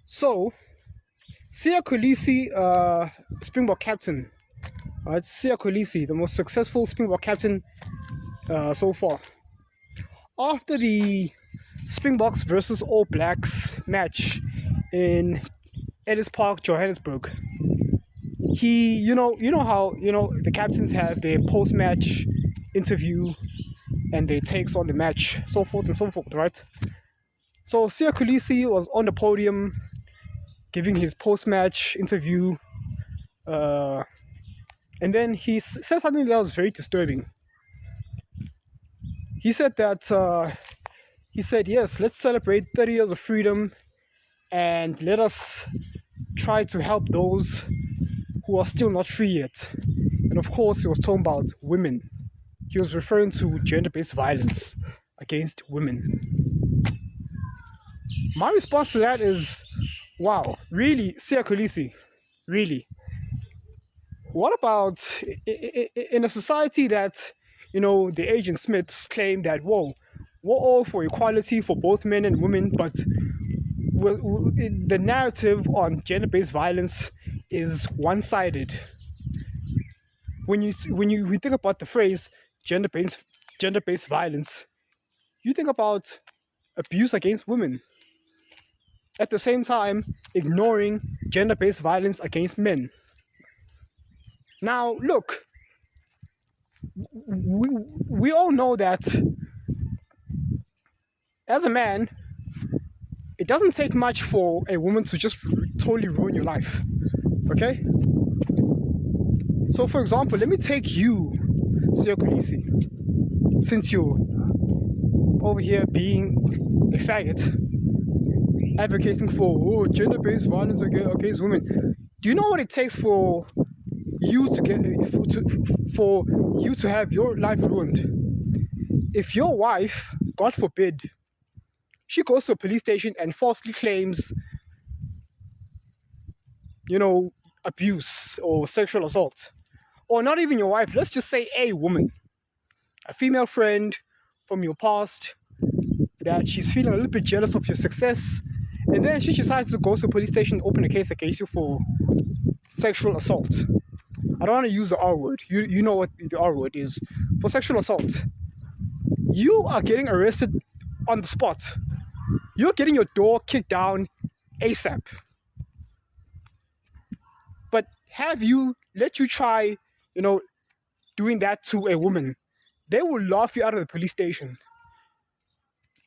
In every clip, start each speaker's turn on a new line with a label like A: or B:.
A: So, Kolisi, Springbok captain. Right, Kolisi, the most successful Springbok captain so far. After the Springboks versus All Blacks match in Ellis Park, Johannesburg, you know how the captains have their post-match interview and their takes on the match, so forth and so forth, right? So Kolisi was on the podium giving his post-match interview, and then he said something that was very disturbing. He said that yes, let's celebrate 30 years of freedom and let us try to help those who are still not free yet. And of course, he was talking about women. He was referring to gender-based violence against women. My response to that is, wow, really, Kolisi, really? What about in a society that, the Agent Smiths claim that, whoa, we're all for equality for both men and women, but the narrative on gender-based violence is one-sided. When you think about the phrase gender-based violence, you think about abuse against women. At the same time, ignoring gender-based violence against men. Now, look, we all know that as a man, it doesn't take much for a woman to just totally ruin your life, okay? So, for example, let me take you, Kolisi, since you're over here being a faggot, advocating for gender-based violence against women. Do you know what it takes for you to have your life ruined? If your wife, God forbid, she goes to a police station and falsely claims, abuse or sexual assault, or not even your wife, let's just say a woman, a female friend from your past, that she's feeling a little bit jealous of your success, and then she decides to go to a police station and open a case against you for sexual assault. I don't want to use the R word. You know what the R word is. For sexual assault, you are getting arrested on the spot. You're getting your door kicked down ASAP. But let you try, doing that to a woman, they will laugh you out of the police station.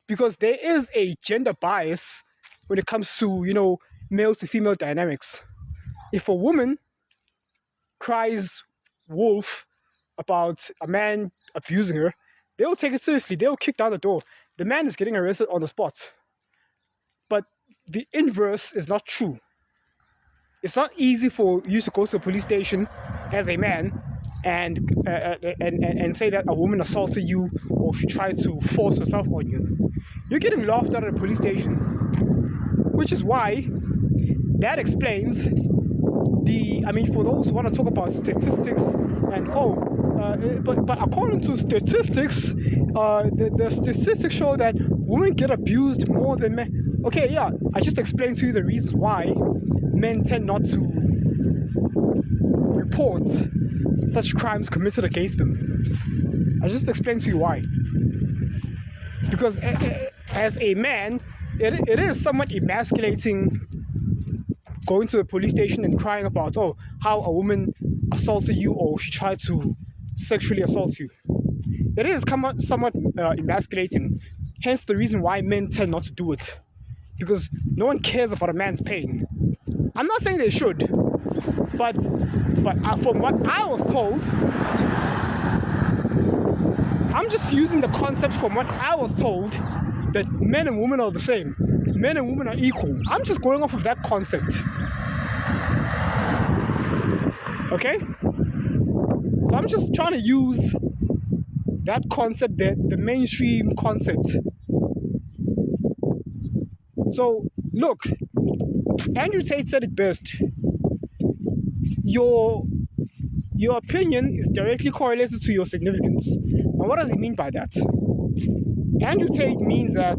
A: Because there is a gender bias when it comes to, male to female dynamics. If a woman cries wolf about a man abusing her, they will take it seriously. They will kick down the door. The man is getting arrested on the spot. But the inverse is not true. It's not easy for you to go to a police station as a man and say that a woman assaulted you or she tried to force herself on you. You're getting laughed out of the police station, which is why that explains for those who want to talk about statistics and but according to statistics, the statistics show that women get abused more than men. Okay, yeah, I just explained to you the reasons why men tend not to report such crimes committed against them. I just explained to you why. Because as a man, it is somewhat emasculating going to the police station and crying about, how a woman assaulted you or she tried to sexually assault you. It is somewhat emasculating. Hence the reason why men tend not to do it. Because no one cares about a man's pain. I'm not saying they should, but from what I was told, I'm just using the concept from what I was told, that men and women are the same. Men and women are equal. I'm just going off of that concept. Okay? So I'm just trying to use that concept, the mainstream concept. So, look, Andrew Tate said it best. Your opinion is directly correlated to your significance. Now, what does he mean by that? Andrew Tate means that,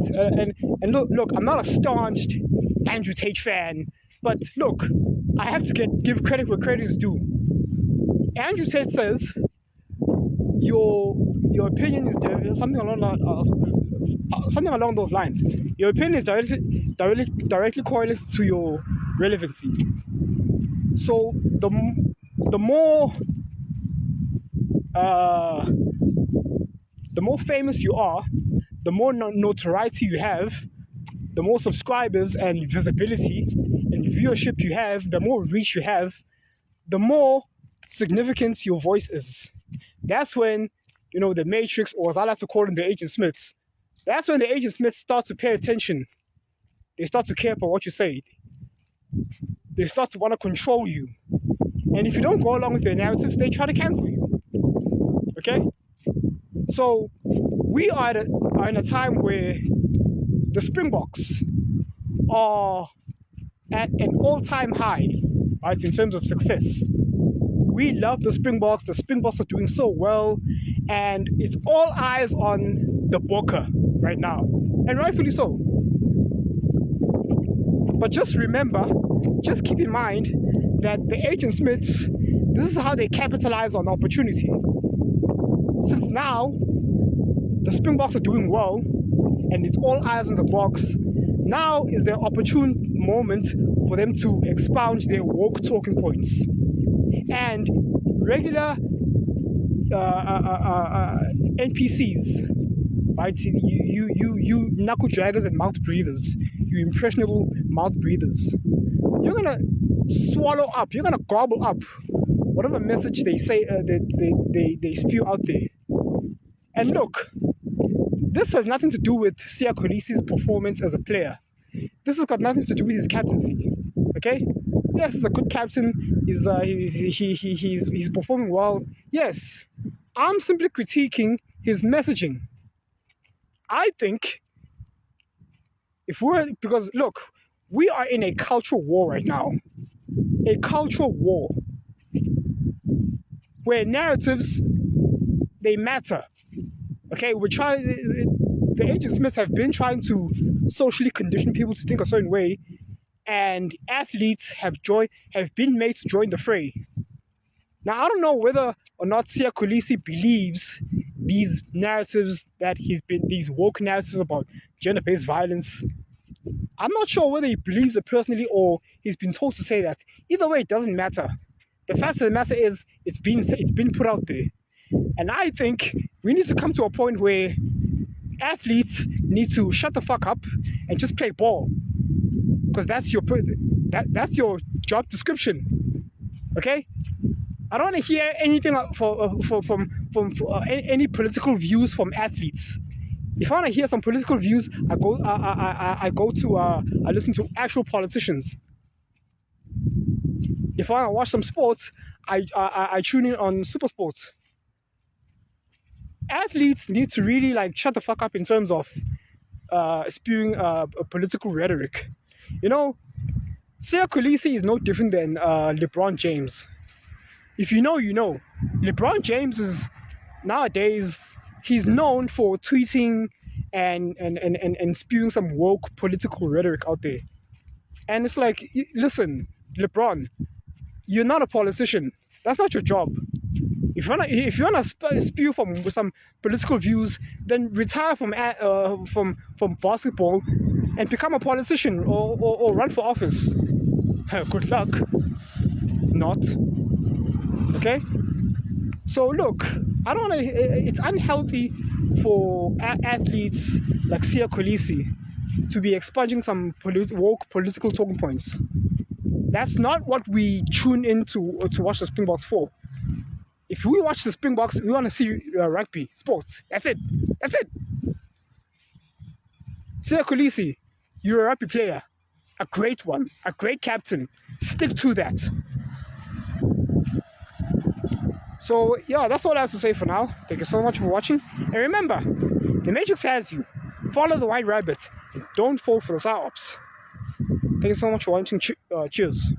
A: and look, I'm not a staunch Andrew Tate fan. But look, I have to give credit where credit is due. Andrew Tate says your opinion is something along those lines. Your opinion is directly correlated to your relevancy. So the more famous you are, the more notoriety you have, the more subscribers and visibility and viewership you have, the more reach you have, the more significant your voice is. That's when, the Matrix, or as I like to call them, the Agent Smiths, that's when the Agent Smiths start to pay attention. They start to care about what you say. They start to want to control you. And if you don't go along with their narratives, they try to cancel you. Okay? So we are in a time where the Springboks are at an all-time high, right, in terms of success. We love the Springboks. The Springboks are doing so well, and it's all eyes on the Bokke right now, and rightfully so. But just keep in mind that the Agent Smiths, this is how they capitalize on opportunity. Since now the Springboks are doing well, and it's all eyes on the box, now is the opportune moment for them to expound their woke talking points. And regular NPCs, right? You knuckle draggers and mouth breathers, you impressionable mouth breathers, you're gonna swallow up, you're gonna gobble up whatever message they say, they spew out there. And look, this has nothing to do with Siya Kolisi's performance as a player. This has got nothing to do with his captaincy. Okay? Yes, he's a good captain. He's performing well. Yes, I'm simply critiquing his messaging. I think because look, we are in a cultural war right now. A cultural war where narratives, they matter. Okay, the Agent Smiths have been trying to socially condition people to think a certain way, and athletes have been made to join the fray. Now, I don't know whether or not Siya Kolisi believes these narratives these woke narratives about gender-based violence. I'm not sure whether he believes it personally or he's been told to say that. Either way, it doesn't matter. The fact of the matter is, it's been put out there. And I think we need to come to a point where athletes need to shut the fuck up and just play ball, because that's your job description. Okay, I don't want to hear anything from any political views from athletes. If I want to hear some political views, I listen to actual politicians. If I want to watch some sports, I tune in on Super Sports. Athletes need to really shut the fuck up in terms of spewing political rhetoric. Siya Kolisi is no different than LeBron James. If you know, you know. LeBron James is nowadays, he's known for tweeting and spewing some woke political rhetoric out there. And it's like, listen, LeBron, you're not a politician. That's not your job. If you wanna spew from some political views, then retire from basketball and become a politician or run for office. Good luck. Not. Okay. So look, I don't want to. It's unhealthy for athletes like Siya Kolisi to be expunging some woke political talking points. That's not what we tune in to watch the Springboks for. If we watch the Springboks, we want to see rugby, sports. That's it. That's it. Siya Kolisi, you're a rugby player. A great one. A great captain. Stick to that. So, yeah, that's all I have to say for now. Thank you so much for watching. And remember, the Matrix has you. Follow the white rabbit. And don't fall for the psyops. Thank you so much for watching. Cheers.